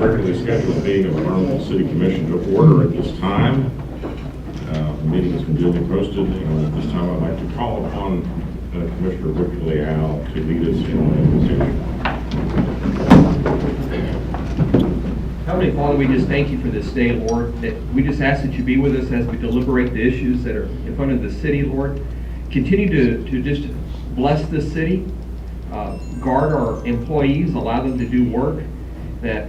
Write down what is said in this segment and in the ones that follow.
regularly scheduled meeting of the Harlingen City Commission to order at this time. The meeting has been duly posted, and at this time I'd like to call upon Commissioner Victor Leal to lead us in the invocation. Heavenly Father, we just thank you for this day, Lord, that we just ask that you be with us as we deliberate the issues that are in front of the city, Lord. Continue to just bless this city, guard our employees, allow them to do work that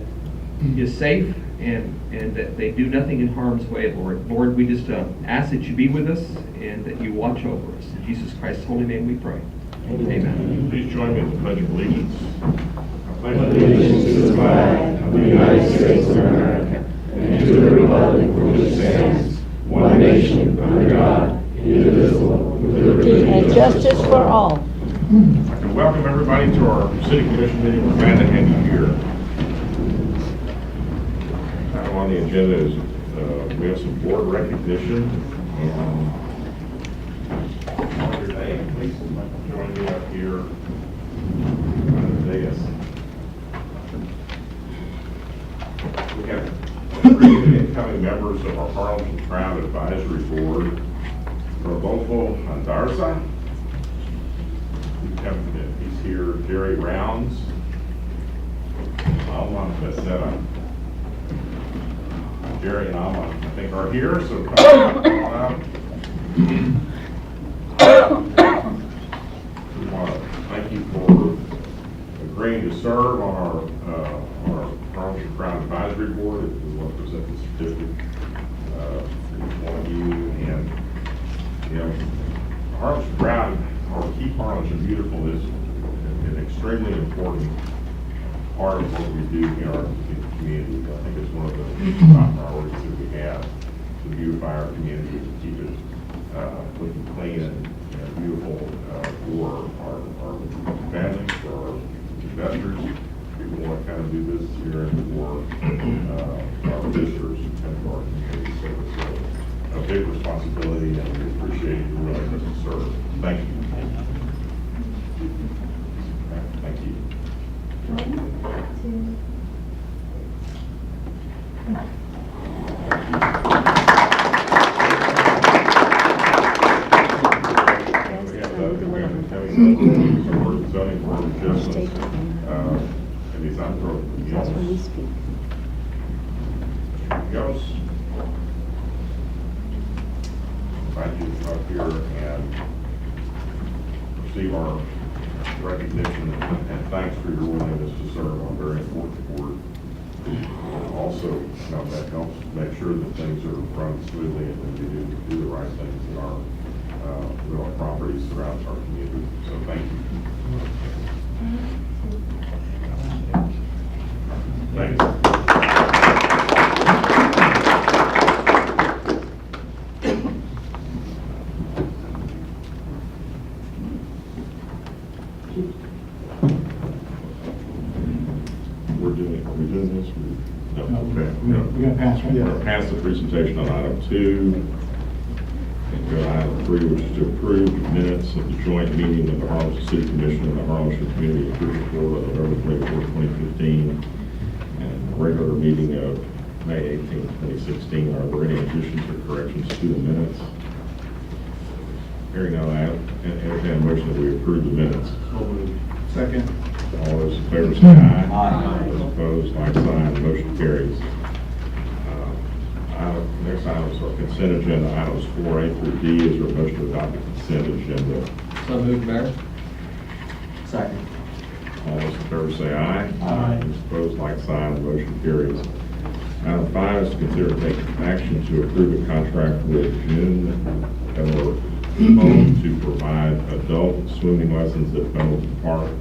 is safe and that they do nothing in harm's way, Lord. Lord, we just ask that you be with us and that you watch over us. In Jesus Christ's holy name we pray. Amen. Please join me in the Pledge of Allegiance. Pledge allegiance to the flag of the United States of America and to the republic for which it stands, one nation, under God, indivisible, with liberty and justice for all. I'd like to welcome everybody to our City Commission meeting. We're glad to have you here. Item on the agenda is we have some board recognition. Your name, please join me up here on the dais. We have three incoming members of our Harlingen Crown Advisory Board. Bronco he's here. Jerry Rounds, Alma Becerra. Jerry and Alma, I think, are here, so come on up. We want to thank you for agreeing to serve on our Harlingen Crown Advisory Board. We want to present the certificate to each one of you. And you know, Harlingen Crown, or Keep Harlingen Beautiful, is an extremely important part of what we do in our community. I think it's one of the top priorities that we have to beautify our community, to keep it looking clean and beautiful for our families, for our investors, people who want to kind of do business here, and for our visitors who come to our community. So it's a big responsibility, and we appreciate your willingness to serve. Thank you. Thank you. We have zoning board adjustments. And these I'm throwing. That's when we speak. Goes. Invite you to come up here and receive our recognition and thanks for your willingness to serve on a very important board. Also, that helps make sure that things are run smoothly and that we do the right things in our with our properties throughout our community. So thank you. Thanks. Are we doing this? No. Okay. We're going to pass, right? We're going to pass the presentation on item 2. And go to item 3, which is to approve minutes of the joint meeting of the Harlingen City Commission and the Harlingen Community Improvement Board of November 24, 2015, and the regular meeting of May 18, 2016. Are there any additions or corrections to the minutes? Hearing none, I entertain a motion that we approve the minutes. Second. All those in favor say aye. Aye. Those opposed, like sign. Motion carries. Next items are consent agenda. Items 4A through D. Is there a motion to adopt the consent agenda? So moved, Mayor. Second. All those in favor say aye. Aye. Those opposed, like sign. Motion carries. Item 5 is to consider taking action to approve a contract with Home to provide adult swimming lessons at Pendleton Park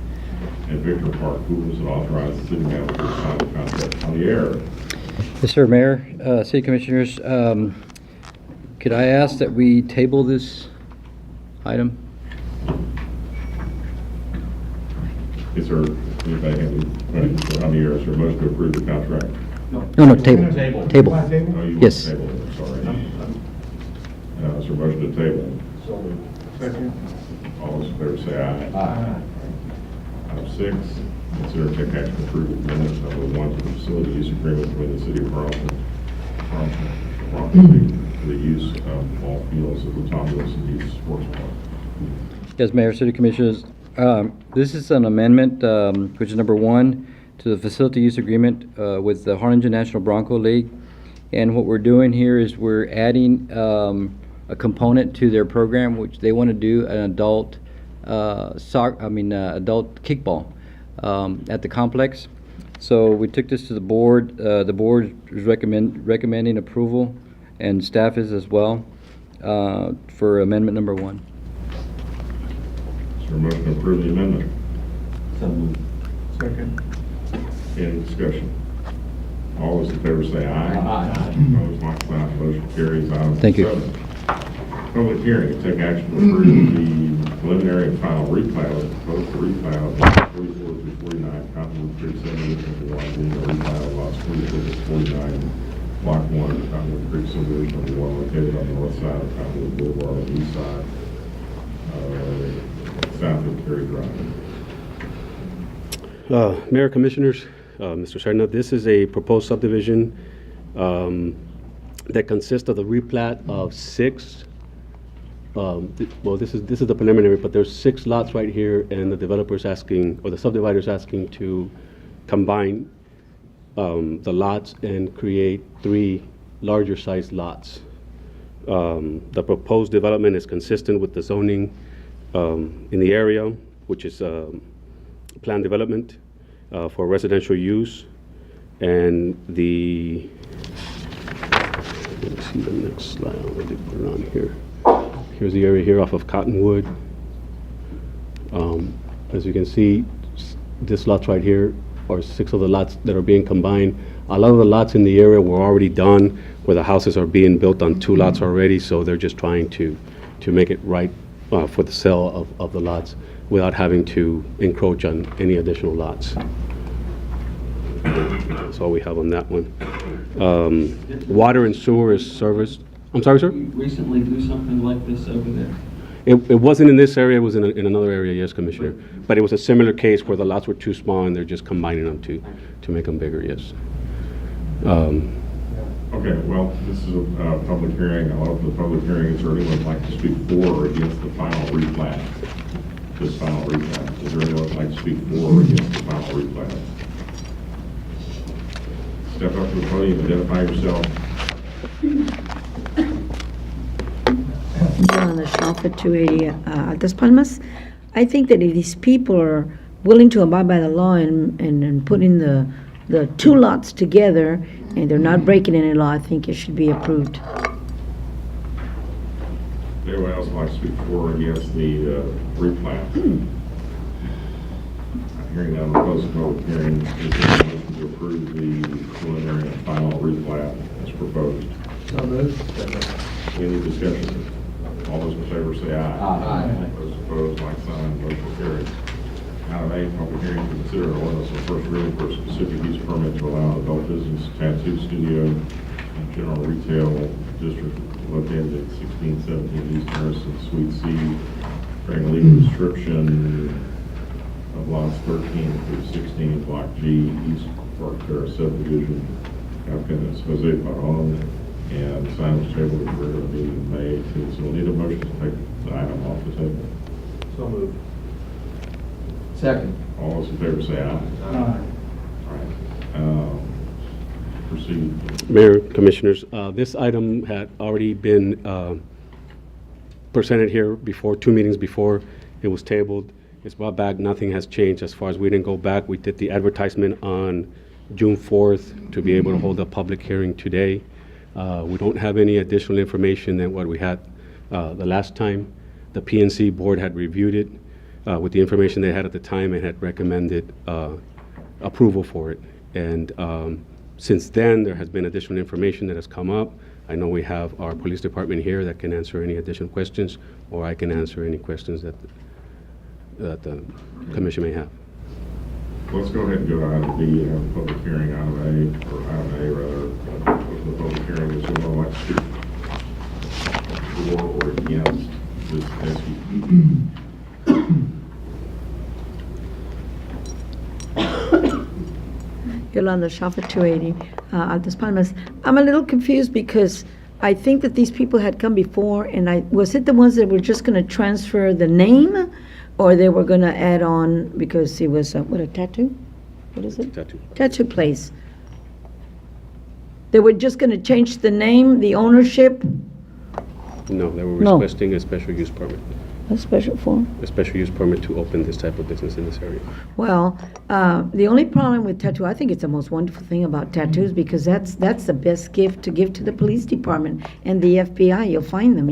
and Victor Park pools, and authorize the city manager to sign the contract on the air. Yes, sir, Mayor, City Commissioners. Could I ask that we table this item? Is there anything on the air? Is there a motion to approve the contract? No, table. Table. Table. Oh, you want Yes. to table it, I'm sorry. Is there a motion to table? Second. All those in favor say aye. Aye. Item 6, consider and take action to approve amendment number 1 to the facility use agreement between the city of Bronco for the use of all fields of the Tom Wilson Youth Sports Park. Yes, Mayor, City Commissioners, this is an amendment, which is number 1, to the facility use agreement with the Harlingen National Bronco League. And what we're doing here is we're adding a component to their program, which they want to do an adult adult kickball at the complex. So we took this to the board. The board is recommending approval, and staff is as well, for amendment number 1. Is there a motion to approve the amendment? Second. Any discussion? All those in favor say aye. Aye. Opposed, like sign. Motion carries. Item Thank you. 7, public hearing to take action to approve the preliminary and final replat of the proposed replat of lots 44 through 49, Cottonwood Creek Subdivision number 1, being a replat of lots 44 through 49, block 1 of the Cottonwood Creek Subdivision number 1, located on the north side of Cottonwood Boulevard on the east side, south of Cary Drive. Mayor, Commissioners, Mr. Serna, this is a proposed subdivision that consists of the replat of 6. Well, this is the preliminary, but there's 6 lots right here, and the developer's asking, or the subdivider's asking to combine the lots and create 3 larger sized lots. The proposed development is consistent with the zoning in the area, which is planned development for residential use. And the, let's see the next slide, what did they put it on here? Here's the area here off of Cottonwood. As you can see, this lots right here are 6 of the lots that are being combined. A lot of the lots in the area were already done, where the houses are being built on 2 lots already, so they're just trying to make it right for the sale of the lots without having to encroach on any additional lots. That's all we have on that one. Water and sewer is serviced. I'm sorry, sir? You recently do something like this over there? It wasn't in this area, it was in another area, yes, Commissioner. But it was a similar case where the lots were too small and they're just combining them to make them bigger, yes. Okay, well, this is a public hearing. I'll open the public hearing. Is there anyone who'd like to speak for or against the final replat? This final replat. Is there anyone who'd like to speak for or against the final replat? Step up to the podium, identify yourself. On the shelf at 280 Altas Palmas. I think that if these people are willing to abide by the law and putting the 2 lots together, and they're not breaking any law, I think it should be approved. Anyone else like to speak for or against the replat? Hearing none, we'll close the public hearing. Is there a motion to approve the preliminary and final replat as proposed? So moved. Any discussion? All those in favor say aye. Aye. Those opposed, like sign. Motion carries. Item 8, public hearing to consider an ordinance on first reading for a specific use permit to allow an adult business tattoo studio and general retail district located at 1617 East Harrison, Suite C, bearing legal description of lots 13 through 16, Block G, East Park Terrace Subdivision. Applicant is Jose Paron, and sign was tabled at the regular meeting in May 18th. So we'll need a motion to take the item off the table. So moved. Second. All those in favor say aye. Aye. All right. Proceed. Mayor, Commissioners, this item had already been presented here before, 2 meetings before. It was tabled. It's brought back. Nothing has changed as far as we didn't go back. We did the advertisement on June 4th to be able to hold a public hearing today. We don't have any additional information than what we had the last time. The PNC board had reviewed it with the information they had at the time and had recommended approval for it. And since then, there has been additional information that has come up. I know we have our police department here that can answer any additional questions, or I can answer any questions that the commission may have. Let's go ahead and go to item B and have a public hearing. Item A rather. Open the public hearing. Is someone like to speak for or against this SUP? Yolanda Shafa, 280, Altas Palmas. I'm a little confused because I think that these people had come before, and was it the ones that were just gonna transfer the name? Or they were gonna add on, because it was, a tattoo? What is it? Tattoo. Tattoo place. They were just gonna change the name, the ownership, No, they were No. requesting a special use permit, a special form? a special use permit to open this type of business in this area. Well, the only problem with tattoo, I think it's the most wonderful thing about tattoos, because that's the best gift to give to the police department and the FBI. You'll find them,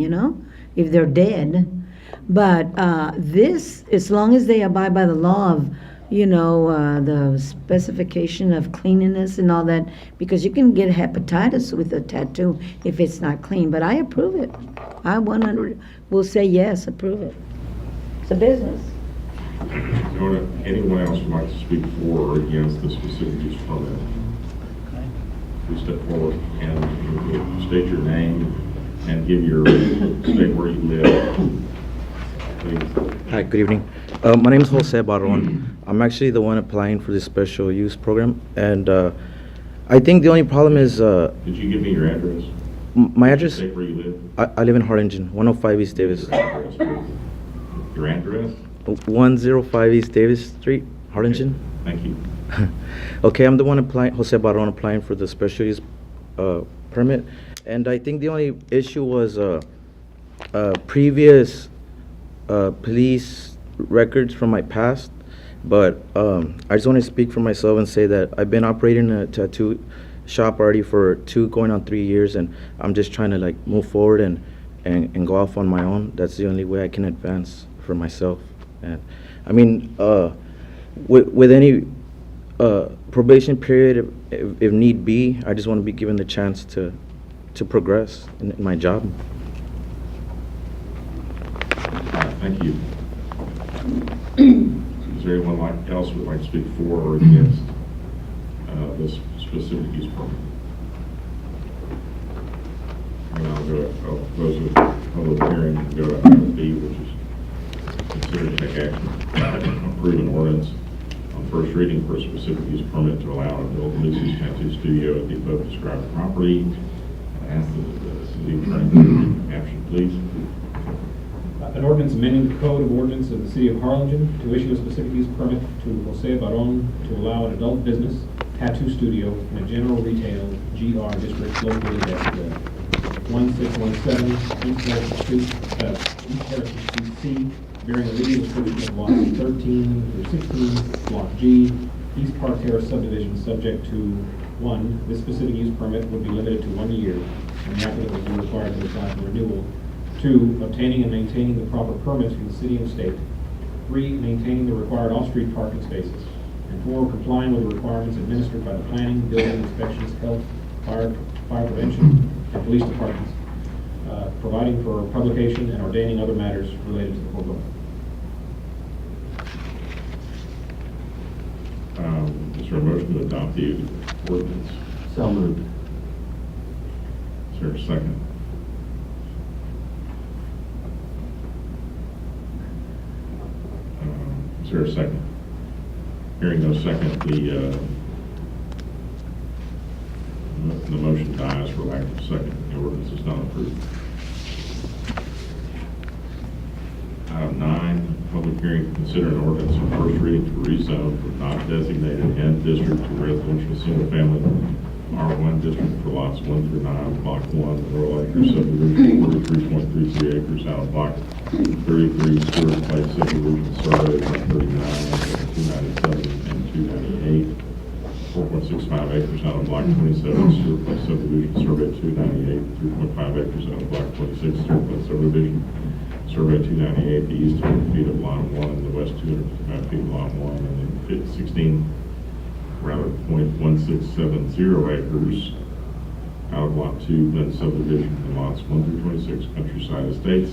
if they're dead. But this, as long as they abide by the law of, the specification of cleanliness and all that, because you can get hepatitis with a tattoo if it's not clean. But I approve it. I 100 will say yes, approve it. It's a business. Anyone else would like to speak for or against the specific use permit? Please step forward and state your name and give state where you live. Please. Hi, good evening. My name is Jose Barron. I'm actually the one applying for this special use program, and I think the only problem is Did you give me your address? my address. State where you live. I live in Harlingen, 105 East Davis. Your address? 105 East Davis Street, Harlingen. Thank you. Okay, I'm the one applying, Jose Barron, applying for the special use permit, and I think the only issue was previous police records from my past. But I just want to speak for myself and say that I've been operating a tattoo shop already for 2 going on 3 years, and I'm just trying to move forward and go off on my own. That's the only way I can advance for myself. And I mean, with any probation period, if need be, I just want to be given the chance to progress in my job. All right, thank you. Is there anyone else who would like to speak for or against this specific use permit? And I'll close the public hearing and go to item B, which is consider to take action, approve an ordinance on first reading for a specific use permit to allow an adult nuisance tattoo studio at the above described property. I ask that the city attorney read the caption, please. An ordinance amending the code of ordinance of the city of Harlingen to issue a specific use permit to Jose Barron to allow an adult business tattoo studio in a general retail GR district located at 1617 East Harrison Street, East Harrison Street C, bearing a legal description of lots 13 through 16, Block G, East Park Terrace subdivision, subject to 1, this specific use permit would be limited to 1 year, and the applicant would be required to apply for renewal. 2, obtaining and maintaining the proper permits from the city and state. 3, maintaining the required off-street parking spaces. And 4, complying with the requirements administered by the planning, building inspections, health, fire prevention, and police departments. Providing for publication and ordaining other matters related to the foregoing. Is there a motion to adopt the ordinance? So moved. Is there a second? Is there a second? Hearing no second, the motion dies for lack of a second. The ordinance is not approved. Item 9, public hearing to consider an ordinance on first reading to rezone from not designated N district to residential single-family R1 district for lots 1 through 9, Block 1, the Royal Acres subdivision, 43.33 acres out of Block 33, Stewart Place subdivision, survey 139, 297, and 298. 4.65 acres out of Block 27, Stewart Place subdivision, survey 298, 3.5 acres out of Block 26, Stewart Place subdivision, survey 298, the east 200 feet of lot 1 and the west 255 feet of lot 1, and then 0.1670 acres out of lot 2, Glen subdivision, and lots 1 through 26, countryside estates,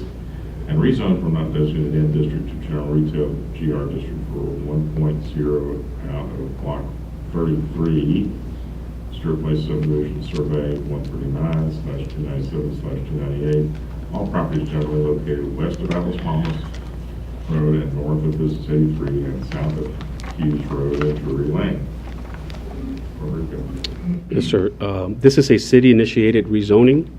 and rezone from not designated N district to general retail GR district for 1.0 out of block 33, Stewart Place subdivision, survey 139/297/298. All properties generally located west of Atlas Palmas Road and north of Business 83 and south of Hughes Road and Drury Lane. For Yes, sir. This is a city-initiated rezoning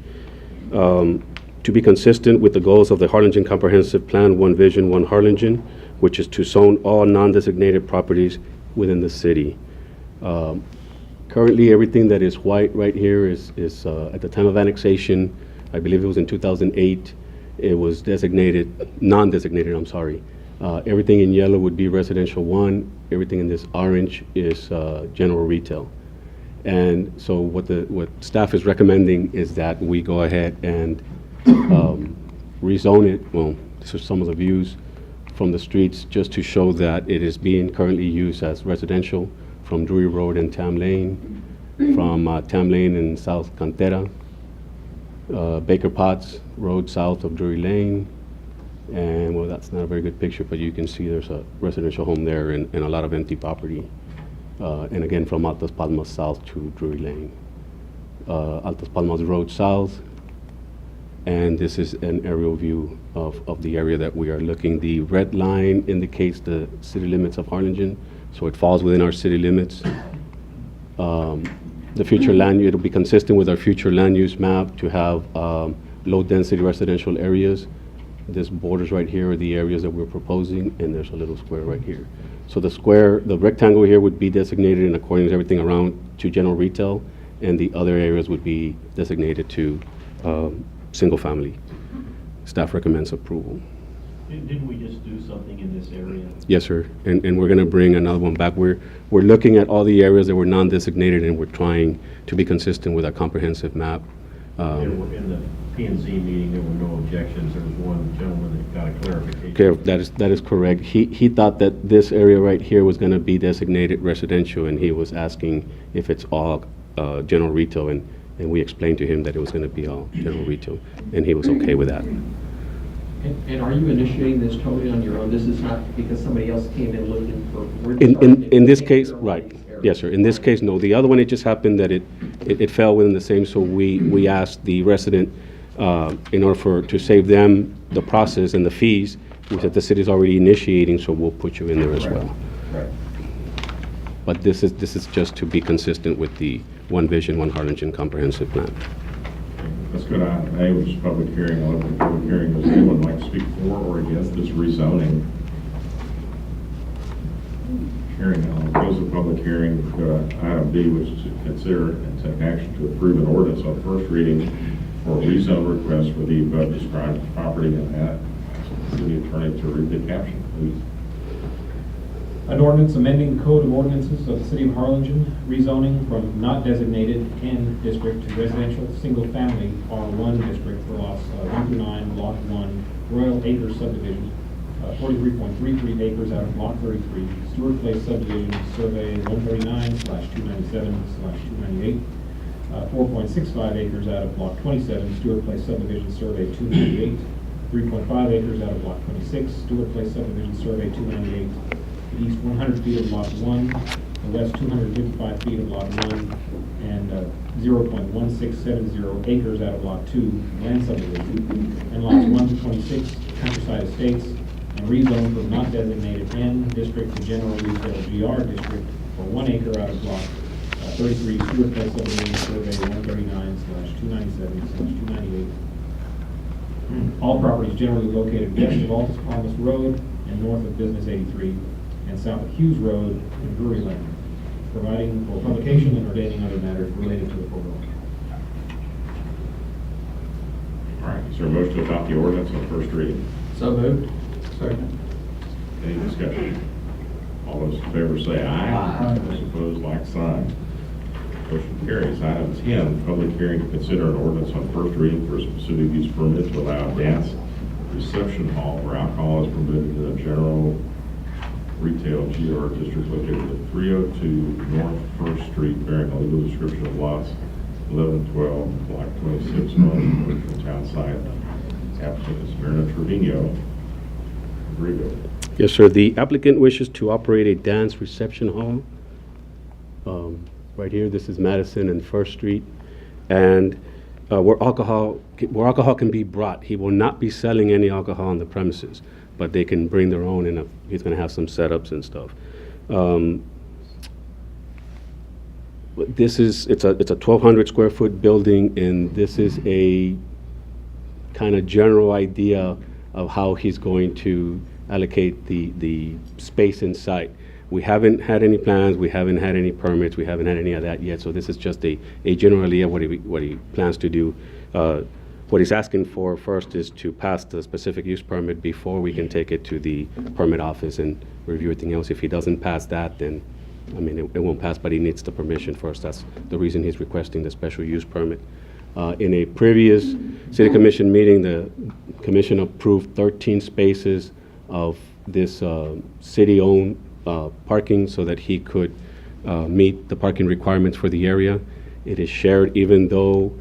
to be consistent with the goals of the Harlingen Comprehensive Plan, One Vision, One Harlingen, which is to zone all non-designated properties within the city. Currently, everything that is white right here is at the time of annexation, I believe it was in 2008, it was non-designated, I'm sorry. Everything in yellow would be residential 1, everything in this orange is general retail. And so what staff is recommending is that we go ahead and rezone it. Well, these are some of the views from the streets just to show that it is being currently used as residential from Drury Road and Tam Lane, from Tam Lane and South Cantera, Baker Potts Road south of Drury Lane, and well, that's not a very good picture, but you can see there's a residential home there and a lot of empty property. And again, from Altas Palmas south to Drury Lane. Altas Palmas Road south, and this is an aerial view of the area that we are looking. The red line indicates the city limits of Harlingen, so it falls within our city limits. The future land, it'll be consistent with our future land use map to have low-density residential areas. This borders right here are the areas that we're proposing, and there's a little square right here. So the rectangle here would be designated in accordance with everything around to general retail, and the other areas would be designated to single family. Staff recommends approval. Didn't we just do something in this area? Yes, sir, and we're gonna bring another one back. We're looking at all the areas that were non-designated, and we're trying to be consistent with our comprehensive map. In the P&Z meeting, there were no objections. There was one gentleman that got a clarification. Okay, that is correct. He thought that this area right here was gonna be designated residential, and he was asking if it's all general retail, and we explained to him that it was gonna be all general retail, and he was okay with that. And are you initiating this totally on your own? This is not because somebody else came in looking for... In this case, right. Yes, sir. In this case, no. The other one, it just happened that it fell within the same, so we asked the resident, in order to save them the process and the fees, we said the city's already initiating, so we'll put you in there as well. Right. But this is just to be consistent with the One Vision, One Harlingen comprehensive plan. That's good. A, which is public hearing, 11, public hearing. Does anyone like to speak for or against this rezoning? Hearing none, I'll close the public hearing. Item B, which is to consider and take action to approve an ordinance on first reading for a rezone request for the above described property, and ask the city attorney to read the caption, please. An ordinance amending the Code of Ordinances of the City of Harlingen, rezoning from not designated N district to residential single-family R1 district for lots 1 through 9, Block 1, Royal Acres Subdivision, 43.33 acres out of Block 33, Stewart Place Subdivision, Survey 139/297/298, 4.65 acres out of Block 27, Stewart Place Subdivision, Survey 298, 3.5 acres out of Block 26, Stewart Place Subdivision, Survey 298, the east 100 feet of Lot 1, the west 255 feet of Lot 1, and 0.1670 acres out of Lot 2, land subdivision, and lots 1 to 26, countryside estates, and rezone from not designated N district to general retail GR district for 1 acre out of Block 33, Stewart Place Subdivision, Survey 139/297/298. All properties generally located west of Altus Palmas Road and north of Business 83, and south of Hughes Road in Drury Lane, providing for publication and ordaining other matters related to the foregoing. All right, is there a motion to adopt the ordinance on first reading? So moved. Second. Any discussion? All those in favor say aye. Aye. Those opposed, like sign. Motion carries. Item 10, public hearing to consider an ordinance on first reading for a specific use permit to allow a dance reception hall where alcohol is permitted in a general retail GR district located at 302 North First Street, bearing a legal description of lots 11 and 12, Block 26, North from town site. Applicant is Myrna Trevino. Rodrigo. Yes, sir. The applicant wishes to operate a dance reception hall. Right here, this is Madison and First Street, and where alcohol can be brought. He will not be selling any alcohol on the premises, but they can bring their own, and he's going to have some setups and stuff. it's a 1,200 square foot building, and this is a kind of general idea of how he's going to allocate the space inside. We haven't had any plans, we haven't had any permits, we haven't had any of that yet, so this is just a general idea of what he plans to do. What he's asking for first is to pass the specific use permit before we can take it to the permit office and review everything else. If he doesn't pass that, then, I mean, it won't pass, but he needs the permission first. That's the reason he's requesting the special use permit. In a previous city commission meeting, the commission approved 13 spaces of this city-owned parking so that he could meet the parking requirements for the area. It is shared, even though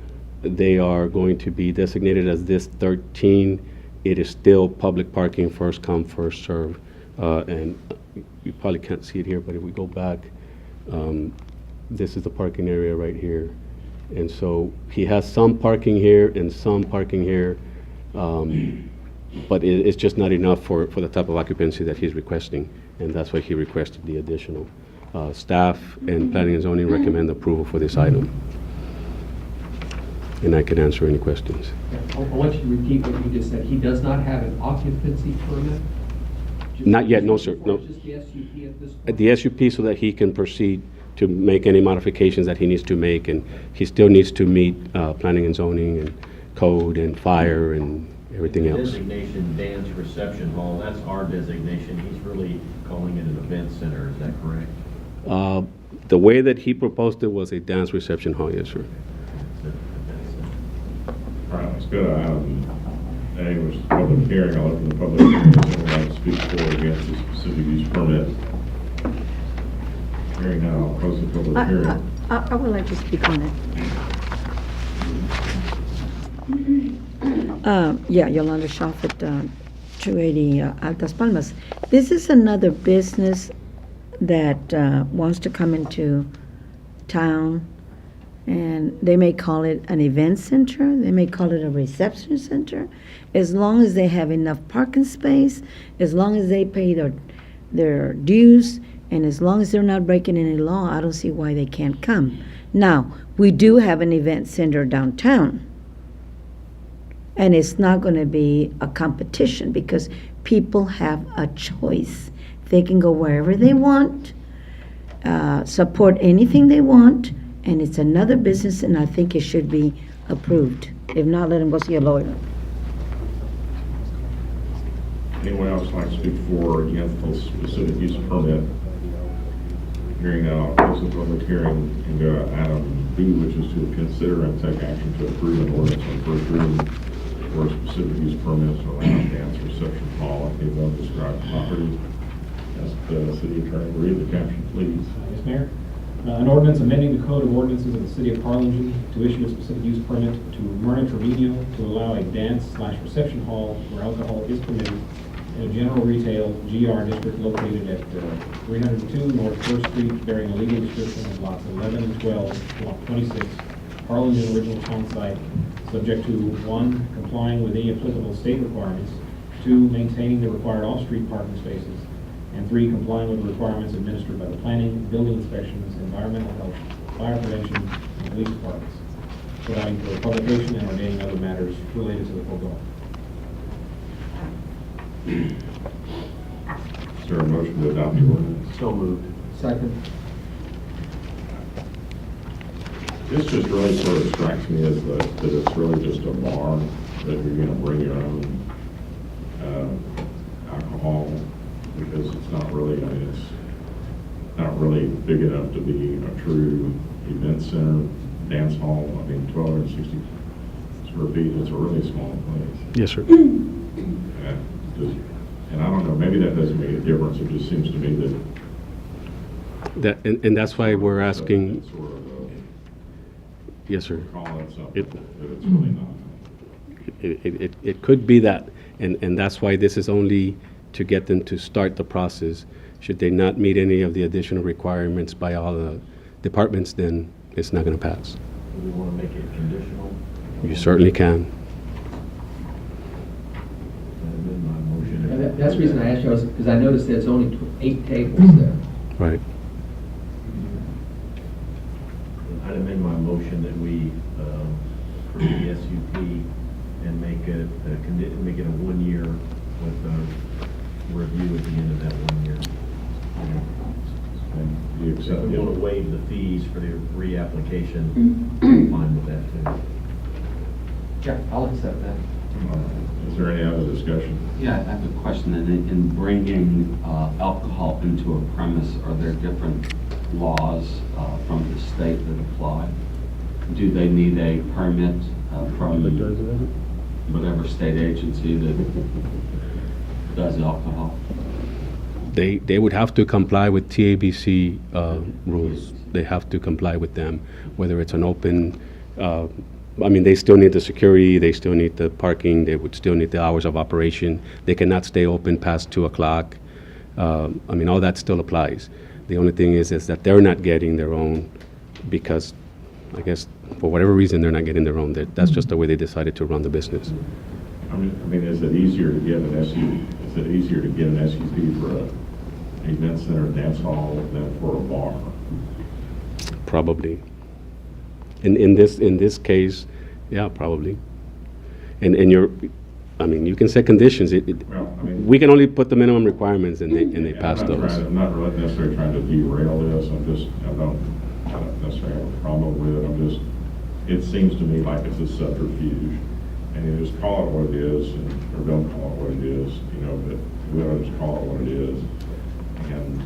they are going to be designated as this 13, it is still public parking, first come, first serve. And you probably can't see it here, but if we go back, this is the parking area right here. And so he has some parking here and some parking here, but it's just not enough for the type of occupancy that he's requesting, and that's why he requested the additional. Staff and planning and zoning recommend approval for this item. And I can answer any questions. I want you to repeat what you just said. He does not have an occupancy permit? Not yet, no, sir, no. Just the SUP at this point? At the SUP so that he can proceed to make any modifications that he needs to make, and he still needs to meet planning and zoning and code and fire and everything else. Designation dance reception hall, that's our designation. He's really calling it an event center, is that correct? The way that he proposed it was a dance reception hall, yes, sir. All right, let's go to item A, which is public hearing. I'll open the public hearing. If anyone wants to speak for or against the specific use permit. Hearing now, I'll close the public hearing. I would like to speak on it. Yeah, Yolanda Schaff at 280 Altas Palmas. This is another business that wants to come into town, and they may call it an event center, they may call it a reception center, as long as they have enough parking space, as long as they pay their dues, and as long as they're not breaking any law, I don't see why they can't come. Now, we do have an event center downtown, and it's not going to be a competition because people have a choice. They can go wherever they want, support anything they want, and it's another business, and I think it should be approved. If not, let them go see a lawyer. Anyone else like to speak for or against the specific use permit? Hearing now, I'll close the public hearing and go to item B, which is to consider and take action to approve an ordinance on first reading for a specific use permit to allow dance reception hall at the above described property. Ask the city attorney to read the caption, please. Yes, Mayor. An ordinance amending the Code of Ordinances of the City of Harlingen to issue a specific use permit to Myrna Trevino to allow a dance/reception hall where alcohol is permitted in a general retail GR district located at 302 North 1st Street, bearing a legal description of lots 11 and 12, block 26, Harlingen original town site, subject to 1, complying with any applicable state requirements, 2, maintaining the required off-street parking spaces, and 3, complying with the requirements administered by the planning, building inspections, environmental health, fire prevention, and police departments, providing for publication and ordaining other matters related to the foregoing. Is there a motion to adopt the ordinance? So moved. Second. This just really sort of strikes me as that it's really just a bar, that you're going to bring your own alcohol, because it's not really, I mean, it's not really big enough to be a true event center, dance hall. I mean, 1,260 square feet, it's a really small place. Yes, sir. And I don't know, maybe that doesn't make a difference. It just seems to me that. And that's why we're asking, Sort of yes, sir. call it something, It- but it's really not. It could be that, and that's why this is only to get them to start the process. Should they not meet any of the additional requirements by all the departments, then it's not going to pass. Do we want to make it conditional? You certainly can. Amend my motion. And that's the reason I asked you, because I noticed there's only 8 tables there. Right. make it a 1 year with a review at the end of that 1 year. And you If accept we it? want to waive the fees for the reapplication, I'm fine with that too. Yeah, I'll accept that. Is there any other discussion? Yeah, I have a question. In bringing alcohol into a premise, are there different laws from the state that apply? Do they need a permit from whatever state agency that does alcohol? They would have to comply with TABC rules. They have to comply with them, whether it's an open, I mean, they still need the security, they still need the parking, they would still need the hours of operation. They cannot stay open past 2 o'clock. I mean, all that still applies. The only thing is that they're not getting their own because, I guess, for whatever reason, they're not getting their own. That's just the way they decided to run the business. I mean, is it easier to get an SUP, is it easier to get an SUP for a event center, dance hall than for a bar? Probably. In this case, yeah, probably. And you're, I mean, you can set conditions. Well, I mean, We can only put the minimum requirements and they pass I'm not those. I'm not really necessarily trying to derail this, I don't necessarily have a problem with it, it seems to me like it's a subterfuge. And you just call it what it is, or don't call it what it is, but we ought to just call it what it is. And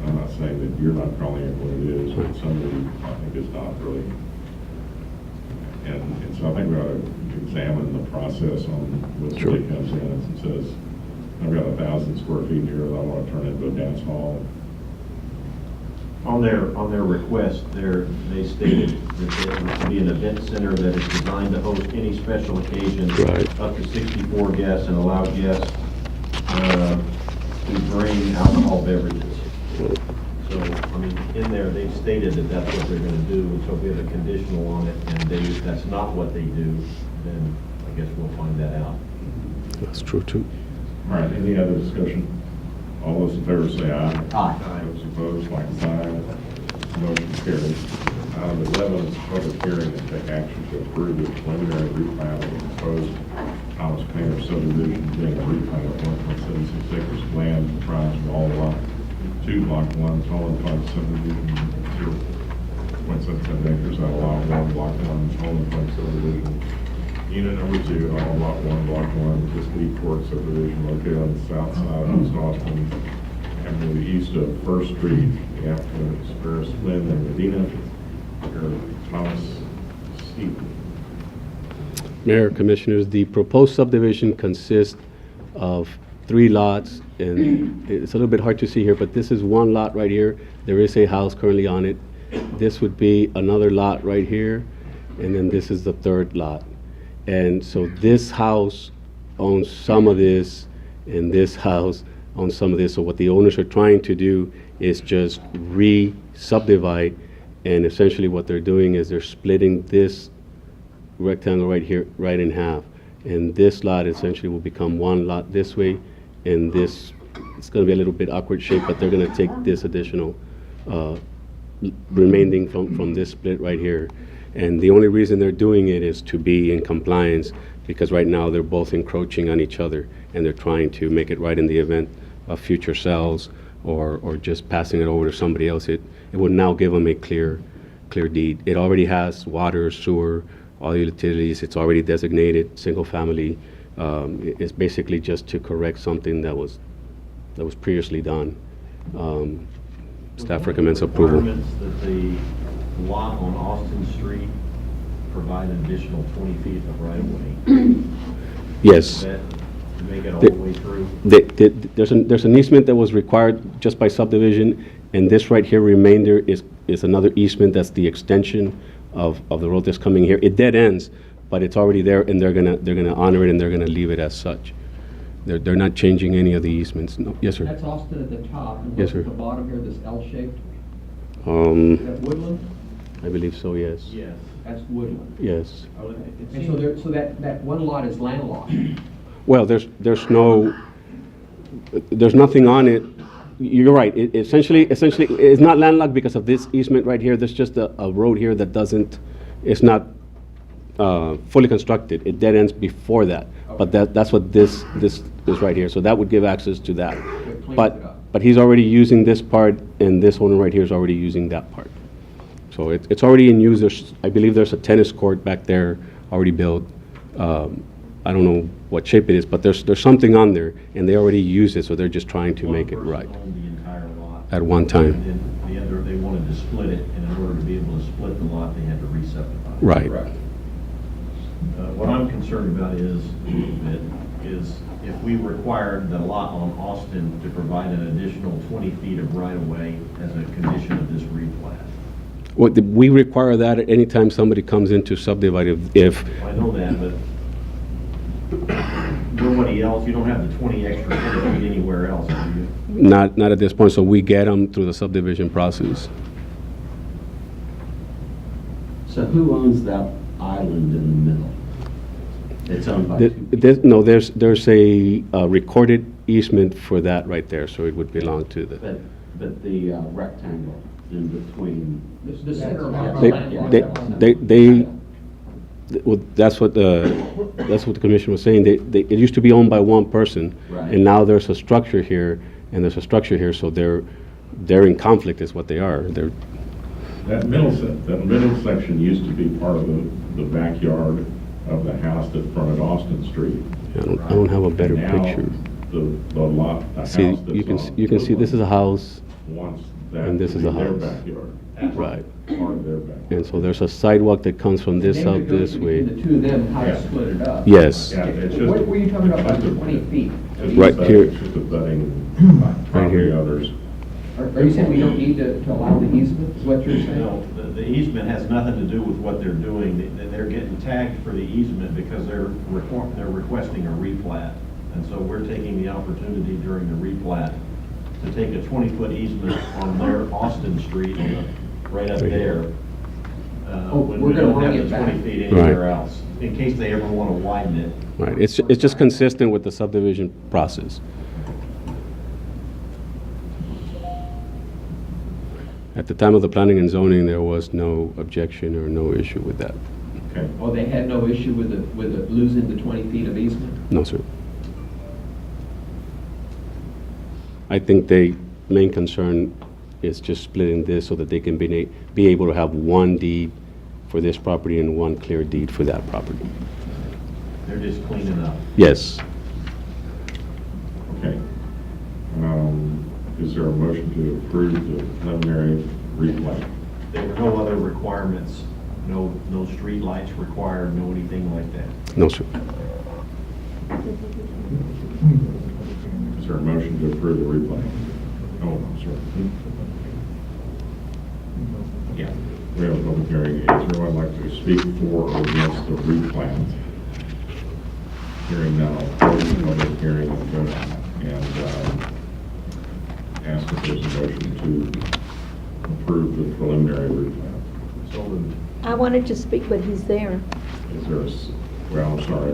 I'm not saying that you're not calling it what it is, but somebody, I think, is not really. And so I think we ought to examine the process on when somebody comes in and says, I've got 1,000 square feet here that I want to turn into a dance hall. On their request, they stated that it would be an event center that is designed to host any special occasion Right. up to 64 guests and allow guests to bring alcohol beverages. So, I mean, in there, they've stated that that's what they're going to do, and so if we have a conditional on it, and that's not what they do, then I guess we'll find that out. That's true too. All right, any other discussion? All those in favor say aye. Aye. Those opposed, like sign. Motion carries. Item 11 is public hearing and take action to approve the preliminary replat of the proposed Thomas Painter subdivision being a replat of 1.76 acres of land comprised of all lot 2, block 1, total fund subdivision 0.77 acres out of lot 1, block 1, total fund subdivision. Unit number 2, all lot 1, block 1, this Lee Court subdivision located on the south side of East Austin, Avenue east of First Street. The applicant is Ferris Lynn and Medina, or Thomas Stephen. Mayor, Commissioners, the proposed subdivision consists of 3 lots, and it's a little bit hard to see here, but this is 1 lot right here. There is a house currently on it. This would be another lot right here, and then this is the 3rd lot. And so this house owns some of this, and this house owns some of this. So what the owners are trying to do is just re-subdivide, and essentially what they're doing is they're splitting this rectangle right here right in half. And this lot essentially will become 1 lot this way, and this, it's going to be a little bit awkward shape, but they're going to take this additional remaining from this split right here. And the only reason they're doing it is to be in compliance, because right now they're both encroaching on each other, and they're trying to make it right in the event of future sales or just passing it over to somebody else. It would now give them a clear deed. It already has water, sewer, all the utilities. It's already designated single family. It's basically just to correct something that was previously done. Staff recommends approval. Requirements that the lot on Austin Street provide an additional 20 feet of right-of-way. Yes. That to make it all the way through. There's an easement that was required just by subdivision, and this right here remainder is another easement that's the extension of the road that's coming here. It dead ends, but it's already there, and they're gonna honor it, and they're gonna leave it as such. They're not changing any of the easements. No. Yes, sir. That's Austin at the top, and Yes, what's sir. at the bottom here, this L-shaped, is that Woodland? I believe so. Yes. Yes. That's Woodland. Yes. And so that 1 lot is landlocked. Well, there's nothing on it. You're right. It essentially it's not landlocked because of this easement right here. There's just a road here that it's not fully constructed. It dead ends before that. But that's what this is right here, so that would give access to that. It cleans it up. But he's already using this part, and this one right here is already using that part. So it's already in use. I believe there's a tennis court back there already built. I don't know what shape it is, but there's something on there, and they already use it, so they're just trying to make it right One person owned the entire lot. at one time. And then they wanted to split it, and in order to be able to split the lot, they had to re-subdivide. Right. What I'm concerned about is if we required the lot on Austin to provide an additional 20 feet of right-of-way as a condition of this replat. We require that at any time somebody comes in to subdivide. If I know that, but nobody else, you don't have the 20 extra feet anywhere else, do you? not at this point, so we get them through the subdivision process. So who owns that island in the middle? It's owned by two people. There's a recorded easement for that right there, so it would belong to the. But the rectangle in between. The center lot. Well, that's what the commission was saying. It used to be owned by one person, Right. and now there's a structure here, and there's a structure here, so they're in conflict, is what they are. That middle section used to be part of the backyard of the house that fronted Austin Street. I don't have a better Now, picture. The lot, the house See, that's you can on see this is a house, wants that and this to is be a their house. backyard. right? Part of their backyard. And so there's a sidewalk that comes from this Then out it goes this way. between the two of them, how Yeah. to split it up. Yes, Yeah, it's just. What were you talking about, it's just a- 20 feet? just Right abutting- here. It's just abutting Right property here. others. Are you saying we don't need to allow the easement, is what you're saying? No, the easement has nothing to do with what they're doing. They're getting tagged for the easement because they're requesting a replat. And so we're taking the opportunity during the replat to take a 20-foot easement on their Austin Street, right up there. When we're we gonna don't bring have it the 20 back. feet anywhere else, in case they ever want to widen it. right. It's just consistent with the subdivision process. At the time of the planning and zoning, there was no objection or no issue with that. Okay. Oh, they had no issue with losing the 20 feet of easement? No, sir. I think the main concern is just splitting this so that they can be able to have one deed for this property and one clear deed for that property. They're just cleaning up. Yes. Okay. Is there a motion to approve the preliminary replat? There were no other requirements, no street lights required, no anything like that. No, sir. Is there a motion to approve the replat? Oh, I'm sorry. Yeah, we have a public hearing. Is there anyone like to speak for or against the replat? Hearing now, close the public hearing and ask if there's a motion to approve the preliminary replat. So moved. I wanted to speak, but he's there. Is there well, I'm sorry.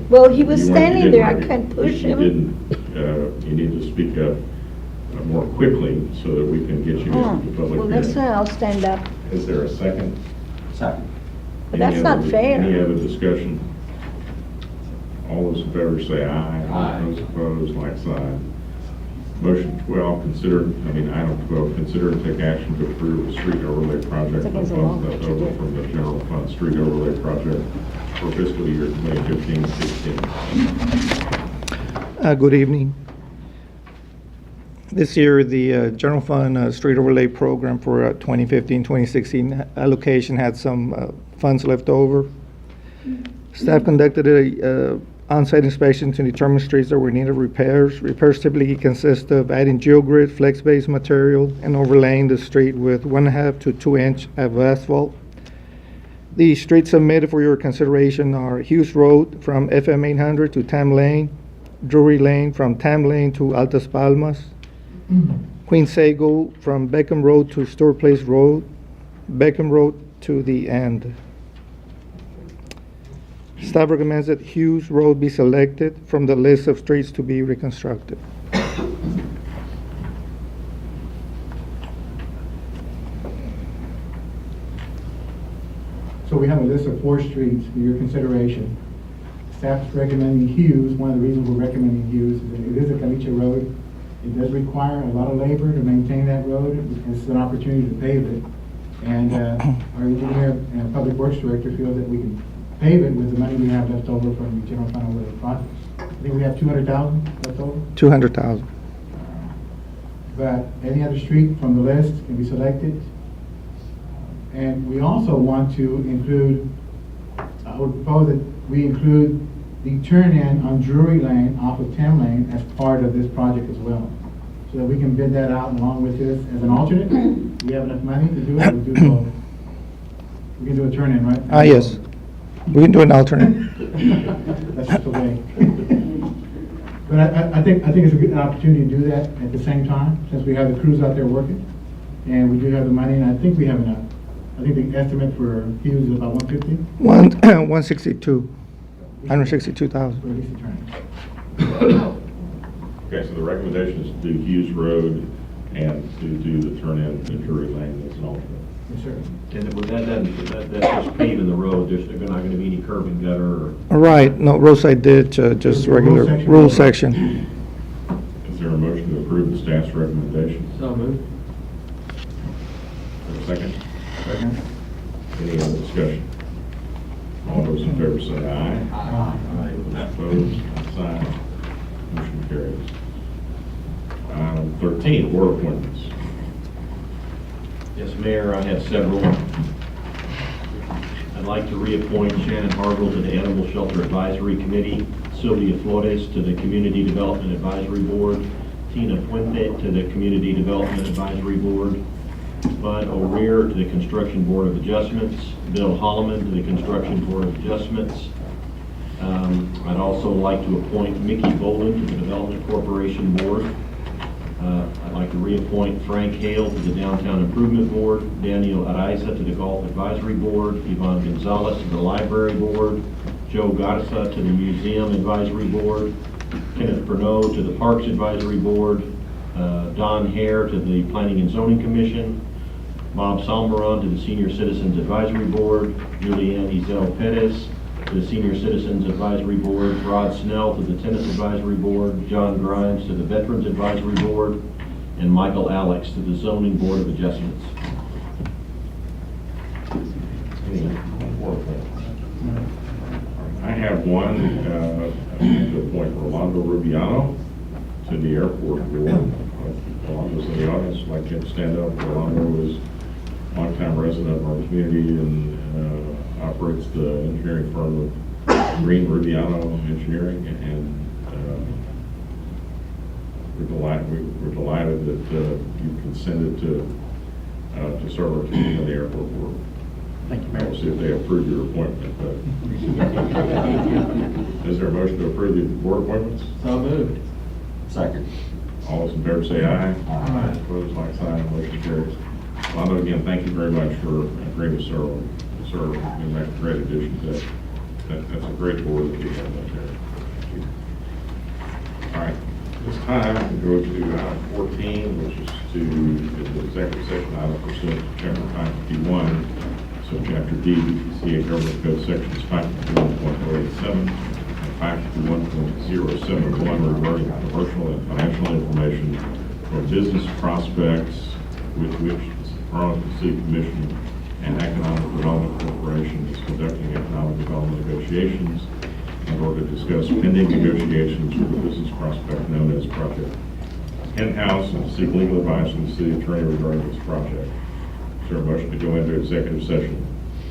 Well, he was You standing didn't there. I rec- couldn't push you him. didn't, you need to speak up more quickly so that we can get you Oh, into the public well, next hearing. time I'll stand up. Is there a second? Second. But that's not fair. Any other discussion? All those in favor say aye. Aye. Those opposed, like sign. Motion 12, item 12, consider and take action to approve a street overlay project It's for against the funds law, left what you over did. from the general fund street overlay project for fiscal year 2015-16. Good evening. This year, the general fund street overlay program for 2015-2016 allocation had some funds left over. Staff conducted a on-site inspection to determine streets that were in need of repairs. Repairs typically consist of adding geogrid, flex-based material, and overlaying the street with 1.5 to 2 inch of asphalt. The streets submitted for your consideration are Hughes Road from FM 800 to Tam Lane, Drury Lane from Tam Lane to Altas Palmas, Queen Sago from Beckham Road to Stewart Place Road, Beckham Road to the end. Staff recommends that Hughes Road be selected from the list of streets to be reconstructed. So we have a list of 4 streets for your consideration. Staff's recommending Hughes. One of the reasons we're recommending Hughes is that it is a caliche road. It does require a lot of labor to maintain that road. It's an opportunity to pave it. And our engineer and public works director feels that we can pave it with the money we have left over from the general fund overlay projects. I think we have 200,000 left over. 200,000. But any other street from the list can be selected. And we also want to include, I would propose that we include the turn-in on Drury Lane off of 10 Lane as part of this project as well. So that we can bid that out along with this as an alternate. We have enough money to do it, we do both. We can do a turn-in, right? Yes. We can do an alternate. That's just the way. But I think it's a good opportunity to do that at the same time, since we have the crews out there working, and we do have the money, and I think we have enough. I think the estimate for Hughes is about 150 162. 162,000. for at least the turn. Okay, so the recommendation is to do Hughes Road and to do the turn-in to Drury Lane as an alternate. Yes, sir. And with that's just paving the road, there's not going to be any curb and gutter or? Right, no roadside ditch, just Just a regular rural section. rural section. Is there a motion to approve the staff's recommendation? So moved. Is there a second? Second. Any other discussion? All those in favor say aye. Aye. Those opposed, sign. Motion carries. Item 13, board appointments. Yes, Mayor, I have several. I'd like to reappoint Shannon Harville to the Animal Shelter Advisory Committee, Sylvia Flores to the Community Development Advisory Board, Tina Puente to the Community Development Advisory Board, Bud O'Rear to the Construction Board of Adjustments, Bill Holloman to the Construction Board of Adjustments. I'd also like to appoint Mickey Boland to the Development Corporation Board. I'd like to reappoint Frank Hale to the Downtown Improvement Board, Daniel Araiza to the Golf Advisory Board, Yvonne Gonzalez to the Library Board, Joe Garza to the Museum Advisory Board, Kenneth Bruneau to the Parks Advisory Board, Don Hare to the Planning and Zoning Commission, Bob Salmaron to the Senior Citizens Advisory Board, Julianne Ezel Perez to the Senior Citizens Advisory Board, Rod Snell to the Tennis Advisory Board, John Grimes to the Veterans Advisory Board, and Michael Alex to the Zoning Board of Adjustments. Any board appointments? I have one, to appoint Rolando Rubiano to the Airport Board. Rolando's in the audience, I'd like him to stand up. Rolando is a longtime resident of our community and operates the engineering firm of Green Rubiano Engineering, and we're delighted that you consented to serve our community on the Airport Board. Thank you, We'll see if they approve your appointment. Is there a motion to approve the board appointments? So moved. Second. All those in favor say aye. Aye. Opposed, like sign, motion carries. Rolando, again, thank you very much for agreeing to serve. And that's a great addition to that's a great board that you have out there. Thank you. All right, this time we go to item 14, which is to the executive session item pursuant to chapter 551, subchapter D, CA Government Code sections 551.087 and 551.071 regarding commercial and financial information for business prospects with which the Harlingen City Commission and Economic Development Corporation is conducting economic development negotiations in order to discuss pending negotiations for the business prospect known as Project Henhouse and seek legal advice from the city attorney regarding this project. Is there a motion to go into executive session?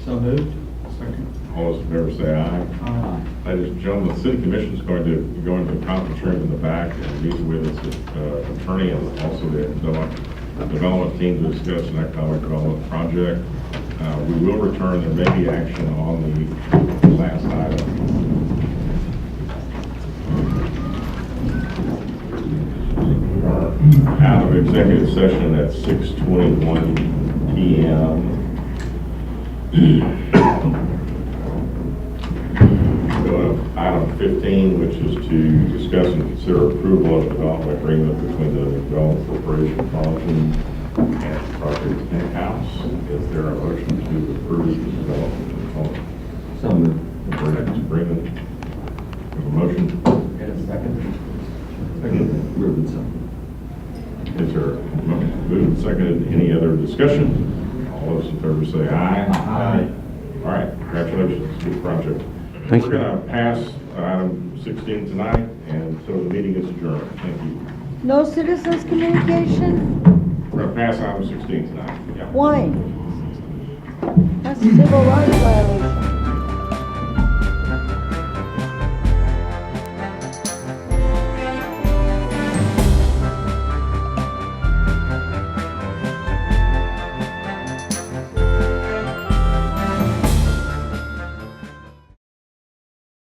So moved. Second. All those in favor say aye. Aye. Ladies and gentlemen, the city commission is going to go into a conference room in the back and meet with its attorney and also the development team to discuss an economic development project. We will return. There may be action on the last item. Out of executive session at 6:21 p.m. Go to item 15, which is to discuss and consider approval of a development agreement between the Development Corporation of Harlingen and Project Henhouse. Is there a motion to approve the development component? So moved. Agreement? other discussion? All those in favor say aye. Aye. All right, congratulations, good project. Thank you. We're going to pass item 16 tonight, and so the meeting is adjourned. Thank you. No citizens communication? We're going to pass item 16 tonight. Yeah. Why? That's civil rights violation.